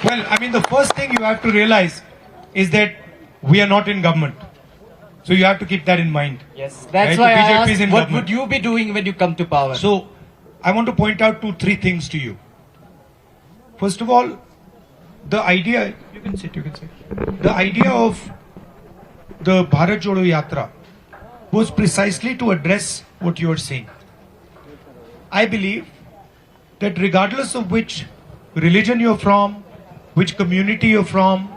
Well, I mean, the first thing you have to realize is that we are not in government. So you have to keep that in mind. Yes, that's Right, why the I BJP is asked, in what government. would you be doing when you come to power? So I want to point out three things to you. First of all, the idea, you can sit. The idea of the Bharat Jodo Yatra was precisely to address what you are saying. I believe that regardless of which religion you're from, which community you're from,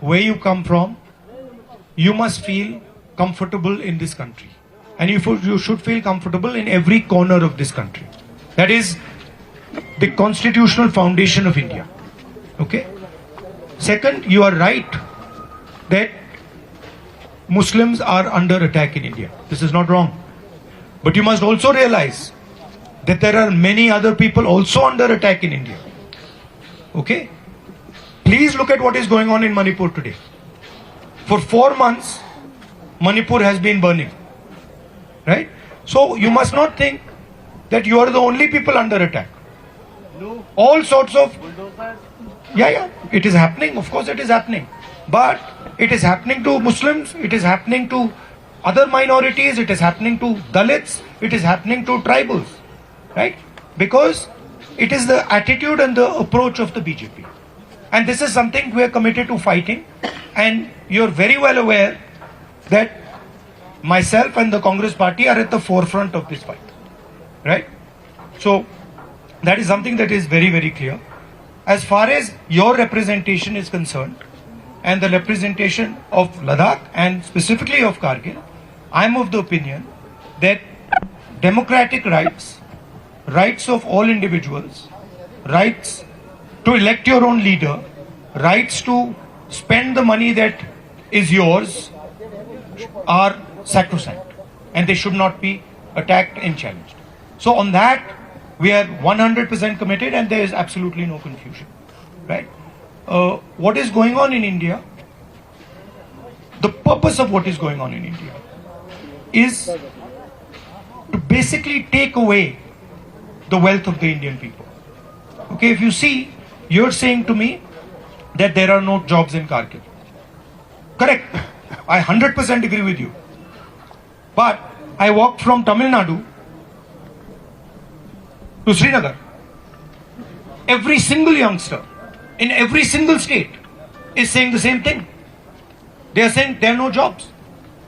where you come from, you must feel comfortable in this country. And you should feel comfortable in every corner of this country. That is the constitutional foundation of India. Okay? Second, you are right that Muslims are under attack in India. This is not wrong. But you must also realize that there are many other people also under attack in India. Okay? Please look at what is going on in Manipur today. For 4 months, Manipur has been burning. Right? So you must not think that you are the only people under attack. All sorts of... Yeah, it is happening. Of course it is happening. But it is happening to Muslims, it is happening to other minorities, it is happening to Dalits, it is happening to tribals. Right? Because it is the attitude and the approach of the BJP. And this is something we are committed to fighting. And you're very well aware that myself and the Congress party are at the forefront of this fight. Right? So that is something that is very, very clear. As far as your representation is concerned, and the representation of Ladakh and specifically of Kargil, I am of the opinion that democratic rights, rights of all individuals, rights to elect your own leader, rights to spend the money that is yours are sacrosanct and they should not be attacked and challenged. So on that, we are 100% committed and there is absolutely no confusion. Right? What is going on in India, the purpose of what is going on in India is to basically take away the wealth of the Indian people. Okay, if you see, you're saying to me that there are no jobs in Kargil. Correct. I 100% agree with you. But I walked from Tamil Nadu to Srinagar. Every single youngster in every single state is saying the same thing. They are saying there are no jobs.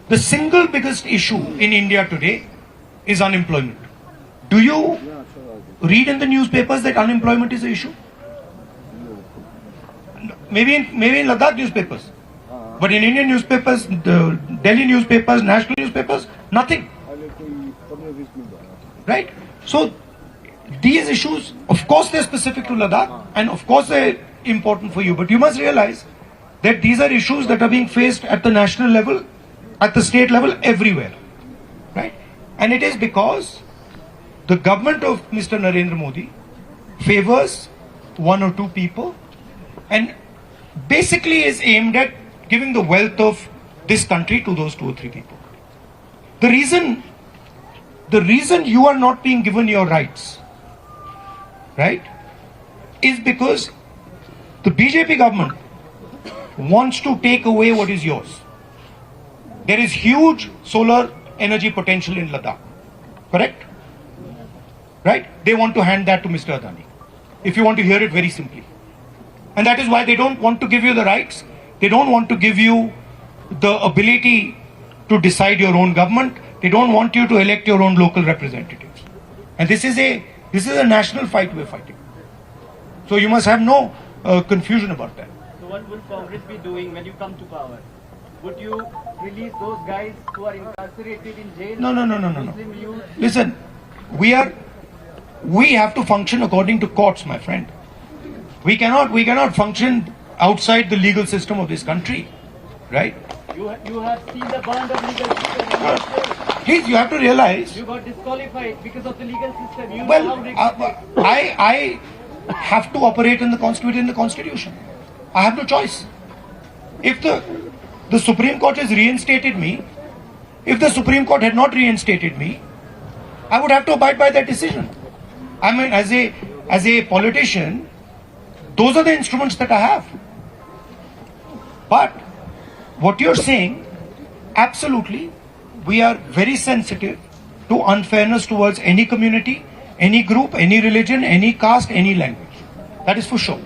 The single biggest issue in India today is unemployment. Do you read in the newspapers that unemployment is an issue? Maybe in Ladakh newspapers. But in Indian newspapers, the Delhi newspapers, national newspapers, nothing. Right? So these issues, of course they're specific to Ladakh and of course they're important for you. But you must realize that these are issues that are being faced at the national level, at the state level, everywhere. Right? And it is because the government of Mr. Narendra Modi favors one or two people and basically is aimed at giving the wealth of this country to those 2 or 3 people. The reason you are not being given your rights, right, is because the BJP government wants to take away what is yours. There is huge solar energy potential in Ladakh, correct? Right? They want to hand that to Mr. Adani, if you want to hear it very simply. And that is why they don't want to give you the rights. They don't want to give you the ability to decide your own government. They don't want you to elect your own local representatives. And this is a national fight we're fighting. So you must have no confusion about that. So what will Congress be doing when you come to power? Would you release those guys who are incarcerated in jail? No. Muslim youth? Listen, we have to function according to courts, my friend. We cannot function outside the legal system of this country, right? You have seen the bond of legal system. Please, you have to realize. You got disqualified because of the legal system. You Well, know how I have to operate in the Constitution. I have no choice. If the Supreme Court has reinstated me, if the Supreme Court had not reinstated me, I would have to abide by that decision. I mean, as a politician, Those are the instruments that I have. But what you're saying, absolutely, we are very sensitive to unfairness towards any community, any group, any religion, any caste, any language. That is for sure.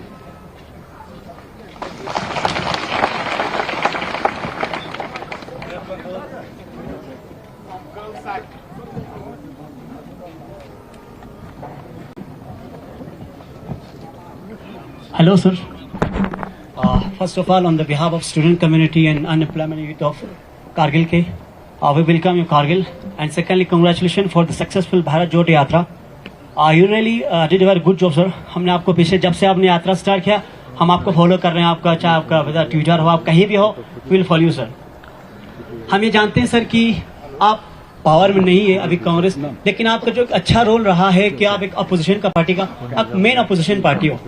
Hello, sir. First of all, on the behalf of student community and unemployment youth of Kargil K, we welcome you Kargil. And secondly, congratulations for the successful Bharat Jodo Yatra. You really did a very good job, sir. हमने आपको पीछे जब से आपने यात्रा start किया, हम आपको फॉलो कर रहे हैं. आपका चाहे आपका ट्विटर हो, आप कहीं भी हो, विल फॉलो यू सर. हम ये जानते हैं सर कि आप पावर में नहीं है अभी कांग्रेस, लेकिन आपका जो एक अच्छा रोल रहा है कि आप एक अपोजिशन का पार्टी का आप मेन अपोजिशन पार्टी हो.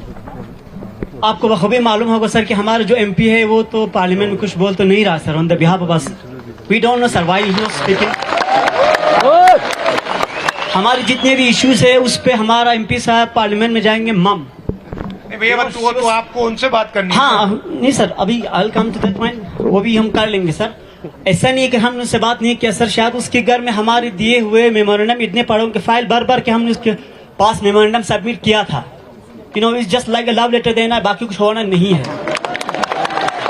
आपको बखूबी मालूम होगा सर कि हमारा जो एमपी है वो तो पार्लियामेंट में कुछ बोल तो नहीं रहा sir. On the behalf of us we don't know sir why he is speaking. हमारे जितने भी इश्यूज है उस पे हमारा एमपी साहब पार्लियामेंट में जाएंगे मम. भैया तो आपको उनसे बात करनी है. हाँ नहीं सर, अभी आई कम टू दैट पॉइंट, वो भी हम कर लेंगे सर. ऐसा नहीं है कि हमने उससे बात नहीं किया सर. शायद उसके घर में हमारे दिए हुए मेमोरेंडम इतने पढ़ों के फाइल भर के हमने उसके पास मेमोरेंडम सबमिट किया था. You know it's just like a love letter देना, बाकी कुछ होना नहीं है.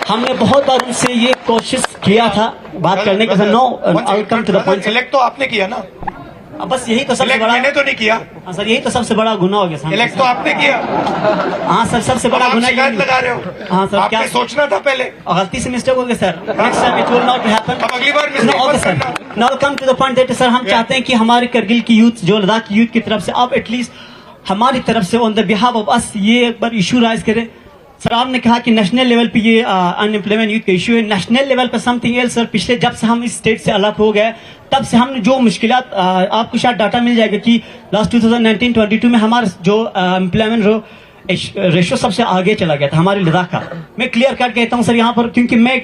हमने बहुत बार उनसे ये कोशिश किया था बात करने का sir. No I come to the point. Elect तो आपने किया ना. बस यही तो सबसे बड़ा. मैंने तो नहीं किया. हाँ सर, यही तो सबसे बड़ा गुनाह हो गया सर. इलेक्ट तो आपने किया. हाँ सर, सबसे बड़ा गुनाह शिकायत लगा रहे हो. हाँ सर, क्या आपने सोचना था पहले. गलती से मिस्टेक हो गया sir. Next time it will not happen. अब अगली बार mistake okay sir. Now come to the point that sir, हम चाहते हैं कि हमारे करगिल की यूथ, जो लद्दाख की यूथ की तरफ से आप एटलीस्ट हमारी तरफ से ऑन द बिहाफ ऑफ अस ये एक बार इशू राइज करें. सर आपने कहा कि नेशनल लेवल पे ये अनएम्प्लॉयमेंट यूथ का इशू है. नेशनल लेवल पर समथिंग एल्स सर. पिछले जब से हम इस स्टेट से अलग हो गए तब से हमने जो मुश्किलात, आपको शायद डाटा मिल जाएगा कि लास्ट 2019-22 में हमारा जो एम्प्लॉयमेंट रेशो सबसे आगे चला गया था हमारे लद्दाख का. मैं क्लियर कट कहता हूं सर यहाँ पर, क्योंकि मैं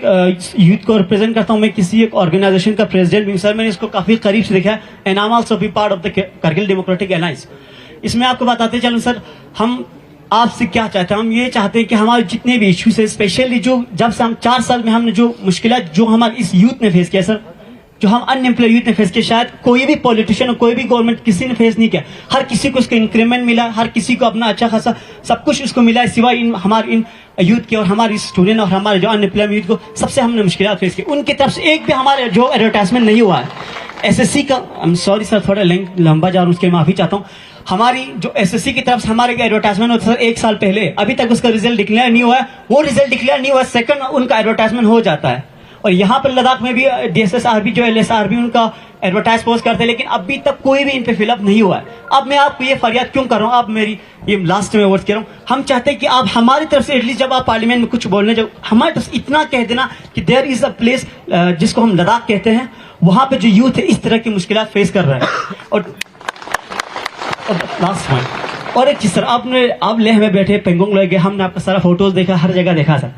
यूथ को रिप्रेजेंट करता हूं. मैं किसी एक ऑर्गेनाइजेशन का प्रेसिडेंट भी हूं सर. मैंने इसको काफी करीब से देखा है. And I am also be part of the Kargil democratic alliance. इसमें आपको बताते चलूं सर, हम आपसे क्या चाहते हैं. हम ये चाहते हैं कि हमारे जितने भी इश्यूज है, स्पेशली जो जब से हम 4 साल में हमने जो मुश्किलात जो हमारे इस यूथ ने फेस किया सर, जो हम अनएम्प्लॉय यूथ ने फेस किया, शायद कोई भी पॉलिटिशियन और कोई भी गवर्नमेंट किसी ने फेस नहीं किया. हर किसी को उसका इंक्रीमेंट मिला, हर किसी को अपना अच्छा खासा सब कुछ उसको मिला है, सिवाय हमारे इन यूथ के और हमारे स्टूडेंट और हमारे जो अनएम्प्लॉयड यूथ को सबसे हमने मुश्किलात फेस की. उनकी तरफ से एक भी हमारे जो एडवर्टाइजमेंट नहीं हुआ है. एसएससी का, आई एम सॉरी सर, थोड़ा लंबा जा रहा हूँ, उसके माफी चाहता हूँ. हमारी जो एसएससी की तरफ से हमारे एडवर्टाइजमेंट होता सर 1 साल पहले, अभी तक उसका रिजल्ट डिक्लेयर नहीं हुआ है. वो रिजल्ट डिक्लेयर नहीं हुआ, सेकंड उनका एडवर्टाइजमेंट हो जाता है. और यहाँ पर लद्दाख में भी DSSRB जो LSRB उनका एडवर्टाइज पोस्ट करते हैं, लेकिन अभी तक कोई भी इन पे फिलअप नहीं हुआ है. अब मैं आपको ये फरियाद क्यों कर रहा हूँ, आप मेरी ये लास्ट में वर्ड कह रहा हूँ. हम चाहते हैं कि आप हमारी तरफ से एटलीस्ट जब आप पार्लियामेंट में कुछ बोलने जाओ, हमारे तरफ इतना कह देना कि देयर इज अ प्लेस जिसको हम लद्दाख कहते हैं, वहां पे जो यूथ है इस तरह की मुश्किलात फेस कर रहे हैं. और लास्ट पॉइंट और एक चीज सर, आप लेह में बैठे पेंगोंग लगे, हमने आपका सारा फोटोज देखा, हर जगह देखा सर.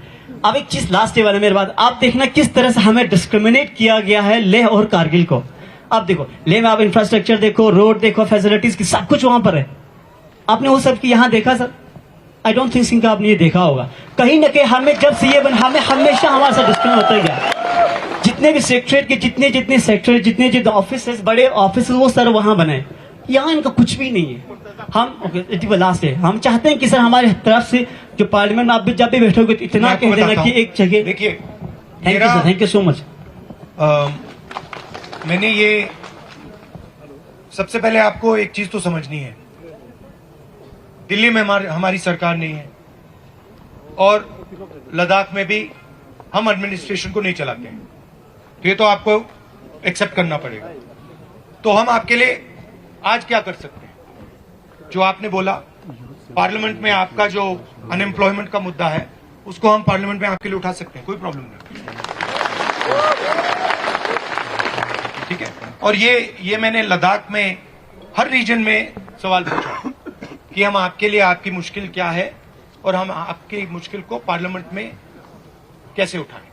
अब एक चीज लास्ट वाला मेरे बात, आप देखना किस तरह से हमें डिस्क्रिमिनेट किया गया है लेह और कारगिल को. आप देखो लेह में, आप इंफ्रास्ट्रक्चर देखो, रोड देखो, फैसिलिटीज की सब कुछ वहां पर है. आपने वो सब की यहाँ देखा सर? आई डोंट थिंक का आपने ये देखा होगा. कहीं ना कहीं हमें जब से ये हमें हमेशा हमारे साथ डिस्क्रिमिनेट होता गया. जितने भी सेक्रेटरीट के जितने सेक्टर, जितने ऑफिस, बड़े ऑफिस, वो सर वहां बने. यहाँ इनका कुछ भी नहीं है. हम लास्ट है, हम चाहते हैं कि सर हमारे तरफ से जो पार्लियामेंट में आप भी जब भी बैठोगे तो इतना कह देना कि एक जगह. देखिए, थैंक यू सो मच. मैंने ये सबसे पहले आपको एक चीज तो समझनी है, दिल्ली में हमारी सरकार नहीं है और लद्दाख में भी हम एडमिनिस्ट्रेशन को नहीं चलाते हैं. तो ये तो आपको एक्सेप्ट करना पड़ेगा. तो हम आपके लिए आज क्या कर सकते हैं? जो आपने बोला, पार्लियामेंट में आपका जो अनएम्प्लॉयमेंट का मुद्दा है उसको हम पार्लियामेंट में आपके लिए उठा सकते हैं, कोई प्रॉब्लम नहीं. ठीक है. और ये मैंने लद्दाख में हर रीजन में सवाल पूछा कि हम आपके लिए आपकी मुश्किल क्या है और हम आपकी मुश्किल को पार्लियामेंट में कैसे उठाएं.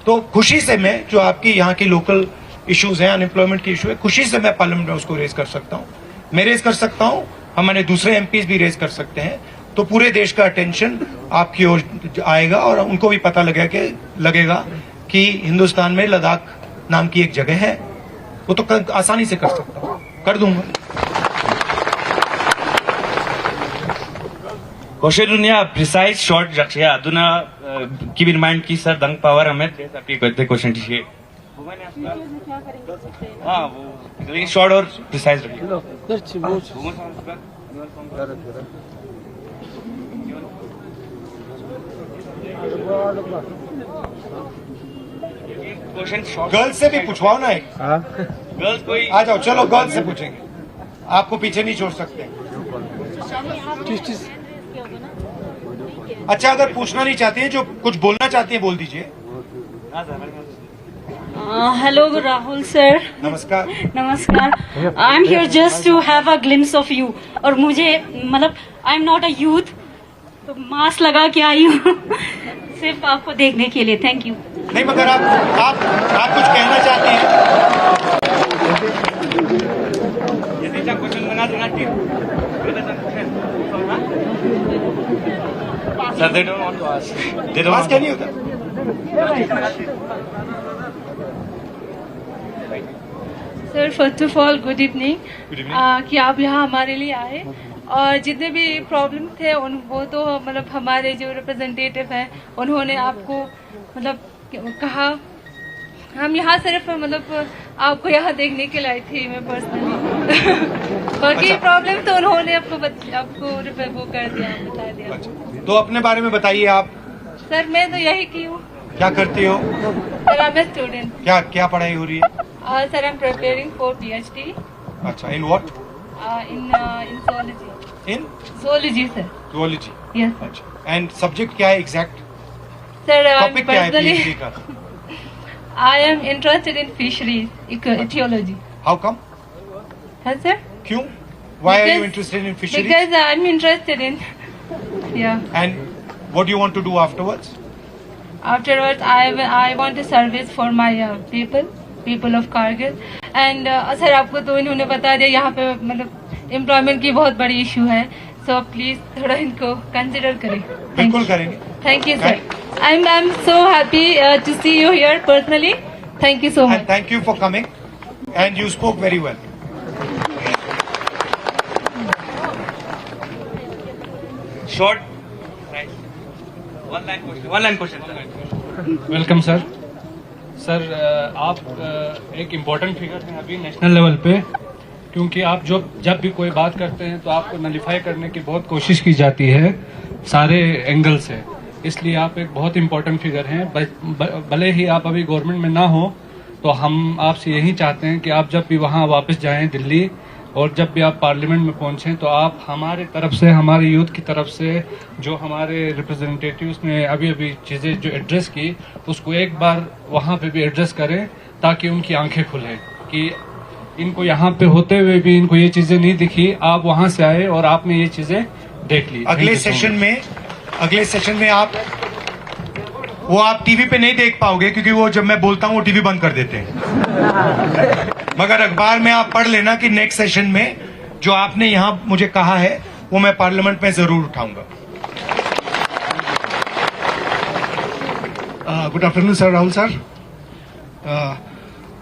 तो खुशी से मैं जो आपकी यहाँ की लोकल इश्यूज हैं, अनएम्प्लॉयमेंट की इशू है, खुशी से मैं पार्लियामेंट में उसको रेज कर सकता हूँ. मैं रेज कर सकता हूँ, हमारे दूसरे एमपीज भी रेज कर सकते हैं. तो पूरे देश का अटेंशन आपकी ओर आएगा और उनको भी पता लगेगा कि हिंदुस्तान में लद्दाख नाम की एक जगह है। वो तो आसानी से कर सकता हूं, कर दूंगा। Koshedunnya precise short jakshya aduna keep in mind ki sir dang power hame api करते क्वेश्चन टीजिए। हाँ वो लेकिन शॉर्ट और प्रिसाइज रखिए। क्वेश्चन शॉर्ट गर्ल्स से भी पूछवाओ ना एक। गर्ल्स कोई आ जाओ, चलो गर्ल्स से पूछेंगे, आपको पीछे नहीं छोड़ सकते। अच्छा, अगर पूछना नहीं चाहती हैं, जो कुछ बोलना चाहती हैं बोल दीजिए। Hello, Rahul sir. नमस्कार। नमस्कार. I'm here just to have a glimpse of you. और मुझे मतलब I'm not a youth, तो मास्क लगा के आई हूँ सिर्फ आपको देखने के लिए। Thank you. नहीं, मगर आप कुछ कहना चाहते हैं? क्वेश्चन बना देना sir they don't want to ask they don't mask नहीं होता। Sir first of all good evening. कि आप यहाँ हमारे लिए आए और जितने भी प्रॉब्लम थे वो तो मतलब हमारे जो रिप्रेजेंटेटिव हैं उन्होंने आपको मतलब कहा। हम यहाँ सिर्फ मतलब आपको यहाँ देखने के लिए आई थी मैं पर्सनली बाकी प्रॉब्लम तो उन्होंने आपको वो कर दिया, बता दिया। तो अपने बारे में बताइए आप। सर मैं तो यही की हूँ। क्या करती हो? Sir I am student. क्या पढ़ाई हो रही है? Sir I am preparing for PhD। अच्छा, in what? in zoology. In Zoology, sir. zoology। Yes. अच्छा, एंड सब्जेक्ट क्या है एग्जैक्ट? Sir, टॉपिक क्या है personally, PhD का? I am interested in fisheries, ecology. How come? Huh, sir? क्यों? Why are you Because- interested in fisheries? Because I'm interested in. Yeah. And what do you want to do afterwards? Afterwards, I want a service for my people of Kargil. And sir आपको तो इन्होंने बता दिया यहाँ पे मतलब employment की बहुत बड़ी इशू है। सो प्लीज थोड़ा इनको कंसिडर करें। बिल्कुल करेंगे। Thank you sir. I'm so happy to see you here personally. Thank you so much. And thank you for coming. And you spoke very well. Short one line question welcome sir. Sir आप एक important figure हैं अभी national level पे, क्योंकि आप जब भी कोई बात करते हैं तो आपको नलिफाई करने की बहुत कोशिश की जाती है सारे एंगल से, इसलिए आप एक बहुत इम्पोर्टेंट फिगर हैं। भले ही आप अभी गवर्नमेंट में ना हो तो हम आपसे यही चाहते हैं कि आप जब भी वहाँ वापस जाएं दिल्ली और जब भी आप पार्लियामेंट में पहुंचें तो आप हमारे तरफ से, हमारे यूथ की तरफ से जो हमारे रिप्रेजेंटेटिव्स ने अभी चीज़ें जो एड्रेस की उसको एक बार वहाँ पे भी एड्रेस करें ताकि उनकी आंखें खुलें कि इनको यहाँ पे होते हुए भी इनको ये चीज़ें नहीं दिखी। आप वहाँ से आए और आपने ये चीज़ें देख ली। अगले सेशन में आप टीवी पे नहीं देख पाओगे क्योंकि वो जब मैं बोलता हूँ वो टीवी बंद कर देते हैं। मगर अखबार में आप पढ़ लेना कि नेक्स्ट सेशन में जो आपने यहाँ मुझे कहा है वो मैं पार्लियामेंट में जरूर उठाऊंगा। Good afternoon sir, Rahul sir.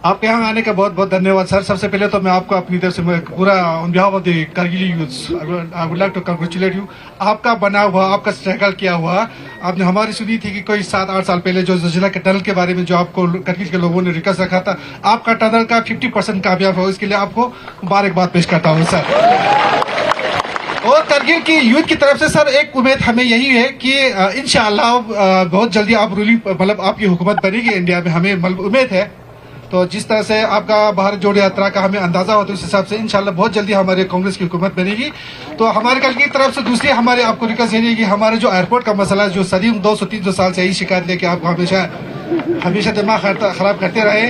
आपके यहाँ आने का बहुत बहुत धन्यवाद सर। सबसे पहले तो मैं आपको अपनी तरफ से पूरा on behalf of the Kargil youth I would like to congratulate you. आपका बना हुआ, आपका स्ट्रगल किया हुआ, आपने हमारी सुनी थी कि कोई 7-8 साल पहले जो जिला के टनल के बारे में जो आपको कारगिल के लोगों ने रिक्वेस्ट रखा था, आपका टनल का 50% कामयाब हो, इसके लिए आपको मुबारकबाद पेश करता हूँ सर। और कारगिल की यूथ की तरफ से सर एक उम्मीद हमें यही है कि इंशाअल्लाह बहुत जल्दी आप रूलिंग मतलब आपकी हुकूमत बनेगी इंडिया में, हमें उम्मीद है। तो जिस तरह से आपका भारत जोड़ो यात्रा का हमें अंदाजा होता है उस हिसाब से इंशाल्लाह बहुत जल्दी हमारे कांग्रेस की हुकूमत बनेगी। तो हमारे कल की तरफ से दूसरी हमारे आपको रिक्वेस्ट है कि हमारे जो एयरपोर्ट का मसला है, जो सदियों 200-300 साल से यही शिकायत लेके आपको हमेशा दिमाग खराब करते रहे,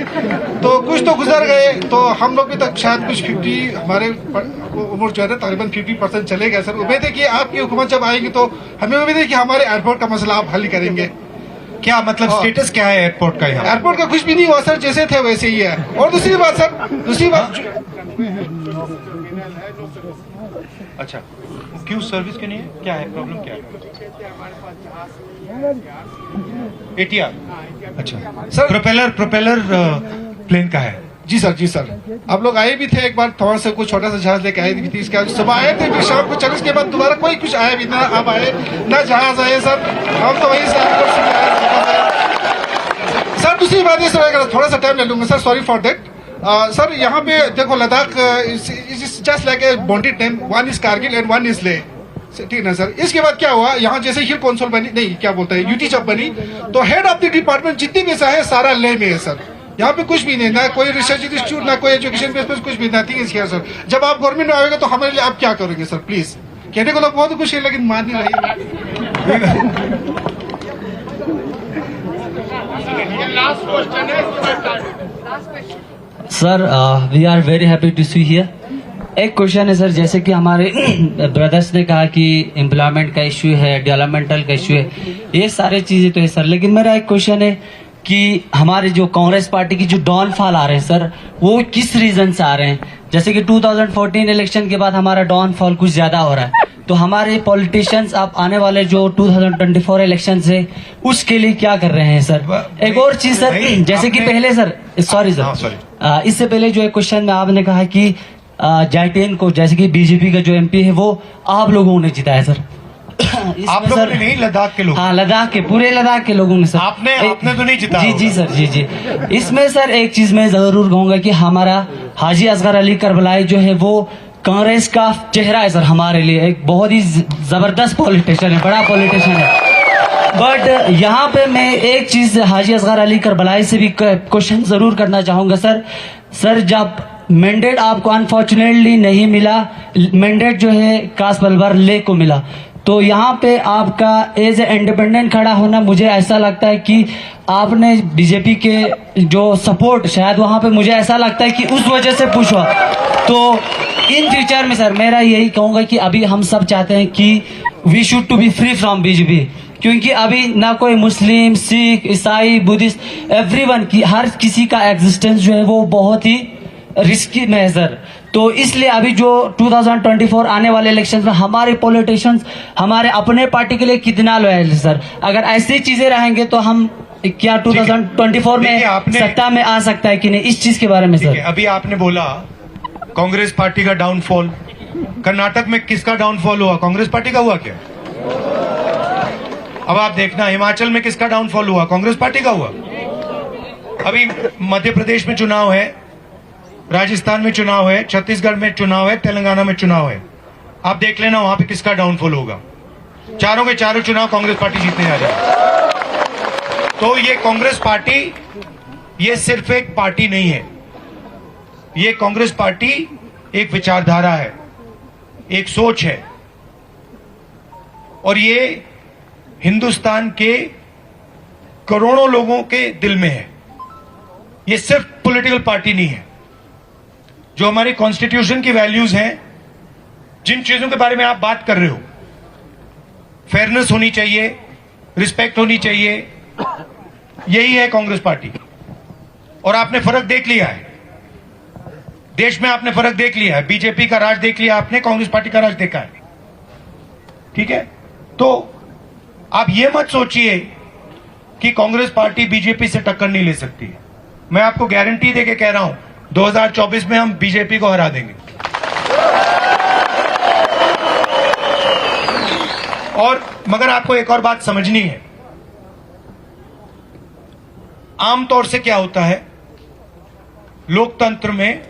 तो कुछ तो गुजर गए, तो हम लोग भी तक शायद कुछ 50 हमारे उम्र जो है ना तकरीबन 50% चले गए सर। उम्मीद है कि आपकी हुकूमत जब आएगी तो हमें उम्मीद है कि हमारे एयरपोर्ट का मसला आप हल करेंगे। क्या मतलब स्टेटस क्या है एयरपोर्ट का? यहाँ एयरपोर्ट का कुछ भी नहीं हुआ सर, जैसे थे वैसे ही है। और दूसरी बात अच्छा, क्यों सर्विस क्यों नहीं है? क्या है प्रॉब्लम, क्या है? ATR। अच्छा सर, प्रोपेलर प्लेन का है? जी सर, जी सर। आप लोग आए भी थे एक बार, थोड़ा सा कुछ छोटा सा जहाज लेके आए भी थे, इसके सुबह आए थे, फिर शाम को चले, इसके बाद दोबारा कोई कुछ आया भी ना, आप आए ना जहाज आए सर, हम तो वहीं से सर। दूसरी बात ये सर, थोड़ा सा टाइम ले लूंगा sir, sorry for that sir. यहाँ पे देखो, Ladakh just like a bonded name, one is Kargil and one is Leh, ठीक ना सर। इसके बाद क्या हुआ, यहाँ जैसे हिल कौंसल बनी, नहीं क्या बोलते हैं, यूटी जब बनी, तो हेड ऑफ द डिपार्टमेंट जितनी भी है सारा लेह में है सर। यहाँ पे कुछ भी नहीं, ना कोई रिसर्च इंस्टीट्यूट, ना कोई एजुकेशन बेस पर कुछ भी, नथिंग इज हियर सर। जब आप गवर्नमेंट में आएगा तो हमारे लिए आप क्या करोगे सर, प्लीज? कहने को लोग बहुत खुश है लेकिन मान नहीं रही। Sir we are very happy to see here. एक क्वेश्चन है सर, जैसे कि हमारे ब्रदर्स ने कहा कि एम्प्लॉयमेंट का इश्यू है, डेवलपमेंटल का इश्यू है, ये सारे चीजें तो है सर, लेकिन मेरा एक क्वेश्चन है कि हमारे जो कांग्रेस पार्टी की जो डाउनफॉल आ रहे हैं सर, वो किस रीजन से आ रहे हैं? जैसे कि 2014 इलेक्शन के बाद हमारा डाउनफॉल कुछ ज्यादा हो रहा है, तो हमारे पॉलिटिशियंस अब आने वाले जो 2024 इलेक्शन है उसके लिए क्या कर रहे हैं सर? एक और चीज सर, जैसे कि पहले सर, सॉरी सर, इससे पहले जो एक क्वेश्चन में आपने कहा कि जाइटेन को, जैसे कि बीजेपी का जो MP है वो आप लोगों ने जिताया सर। आप लोगों ने नहीं, लद्दाख के लोग? हाँ, लद्दाख के, पूरे लद्दाख के लोगों ने सर। आपने तो नहीं जिता? जी सर, जी। इसमें सर एक चीज मैं जरूर कहूंगा कि हमारा हाजी असगर अली करबलाई जो है वो कांग्रेस का चेहरा है सर, हमारे लिए एक बहुत ही जबरदस्त पॉलिटिशियन है, बड़ा पॉलिटिशियन है। बट यहाँ पे मैं एक चीज हाजी असगर अली करबलाई से भी क्वेश्चन जरूर करना चाहूंगा सर, जब मैंडेट आपको अनफॉर्चुनेटली नहीं मिला, मैंडेट जो है कास बलबर ले को मिला, तो यहाँ पे आपका एज ए इंडिपेंडेंट खड़ा होना, मुझे ऐसा लगता है कि आपने बीजेपी के जो सपोर्ट, शायद वहाँ पे मुझे ऐसा लगता है कि उस वजह से पुश हुआ। तो इन फ्यूचर में सर मेरा यही कहूंगा कि अभी हम सब चाहते हैं कि we should to be free from BJP, क्योंकि अभी ना कोई मुस्लिम, सिख, ईसाई, बुद्धिस्ट, एवरीवन की, हर किसी का एग्जिस्टेंस जो है वो बहुत ही रिस्की में है सर। तो इसलिए अभी जो 2024 आने वाले इलेक्शन में हमारे पॉलिटिशियंस हमारे अपने पार्टी के लिए कितना लॉयल है सर? अगर ऐसी चीजें रहेंगे तो हम क्या 2024 में सत्ता में आ सकता है कि नहीं, इस चीज के बारे में सर। अभी आपने बोला कांग्रेस पार्टी का डाउनफॉल, कर्नाटक में किसका डाउनफॉल हुआ? कांग्रेस पार्टी का हुआ क्या? अब आप देखना, हिमाचल में किसका डाउनफॉल हुआ? कांग्रेस पार्टी का हुआ। अभी मध्य प्रदेश में चुनाव है, राजस्थान में चुनाव है, छत्तीसगढ़ में चुनाव है, तेलंगाना में चुनाव है। आप देख लेना वहां पे किसका डाउनफॉल होगा। चारों के चारों चुनाव कांग्रेस पार्टी जीतने जा रही है। तो ये कांग्रेस पार्टी, ये सिर्फ एक पार्टी नहीं है, ये कांग्रेस पार्टी एक विचारधारा है, एक सोच है, और ये हिंदुस्तान के करोड़ों लोगों के दिल में है। ये सिर्फ पॉलिटिकल पार्टी नहीं है। जो हमारी कॉन्स्टिट्यूशन की वैल्यूज हैं, जिन चीजों के बारे में आप बात कर रहे हो, फेयरनेस होनी चाहिए, रिस्पेक्ट होनी चाहिए, यही है कांग्रेस पार्टी। और आपने फर्क देख लिया है, देश में आपने फर्क देख लिया है। बीजेपी का राज देख लिया आपने, कांग्रेस पार्टी का राज देखा है, ठीक है? तो आप ये मत सोचिए कि कांग्रेस पार्टी बीजेपी से टक्कर नहीं ले सकती है। मैं आपको गारंटी देके कह रहा हूं, 2024 में हम बीजेपी को हरा देंगे। और मगर आपको एक और बात समझनी है, आमतौर से क्या होता है लोकतंत्र में,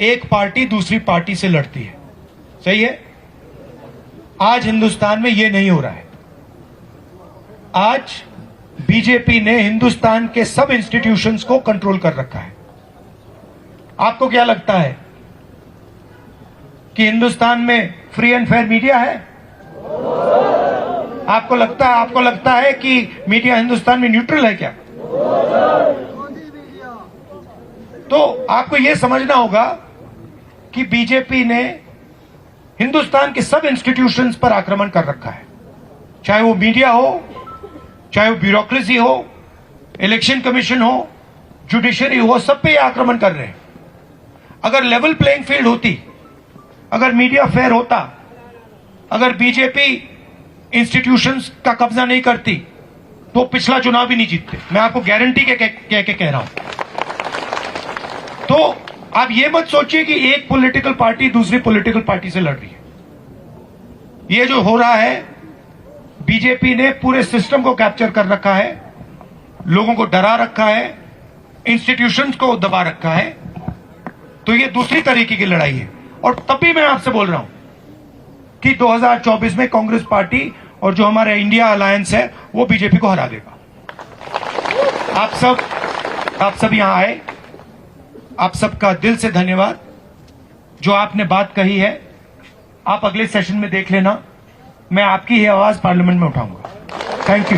एक पार्टी दूसरी पार्टी से लड़ती है, सही है? आज हिंदुस्तान में यह नहीं हो रहा है। आज बीजेपी ने हिंदुस्तान के सब इंस्टीट्यूशंस को कंट्रोल कर रखा है। आपको क्या लगता है कि हिंदुस्तान में फ्री एंड फेयर मीडिया है? आपको लगता है कि मीडिया हिंदुस्तान में न्यूट्रल है क्या? तो आपको यह समझना होगा कि बीजेपी ने हिंदुस्तान के सब इंस्टीट्यूशंस पर आक्रमण कर रखा है, चाहे वो मीडिया हो, चाहे वो ब्यूरोक्रेसी हो, इलेक्शन कमीशन हो, जुडिशरी हो, सब पे आक्रमण कर रहे हैं। अगर लेवल प्लेइंग फील्ड होती, अगर मीडिया फेयर होता, अगर बीजेपी इंस्टीट्यूशंस का कब्जा नहीं करती तो पिछला चुनाव भी नहीं जीतते। मैं आपको गारंटी के कह रहा हूं। तो आप ये मत सोचिए कि एक पॉलिटिकल पार्टी दूसरी पॉलिटिकल पार्टी से लड़ रही है। ये जो हो रहा है, बीजेपी ने पूरे सिस्टम को कैप्चर कर रखा है, लोगों को डरा रखा है, इंस्टीट्यूशंस को दबा रखा है। तो ये दूसरी तरीके की लड़ाई है। और तभी मैं आपसे बोल रहा हूं कि 2024 में कांग्रेस पार्टी और जो हमारा इंडिया अलायंस है वो बीजेपी को हरा देगा। आप सब यहां आए, आप सबका दिल से धन्यवाद। जो आपने बात कही है आप अगले सेशन में देख लेना, मैं आपकी ही आवाज पार्लियामेंट में उठाऊंगा। Thank you.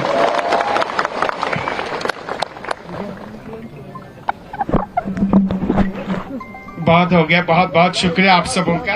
बहुत हो गया, बहुत बहुत शुक्रिया आप सबों का।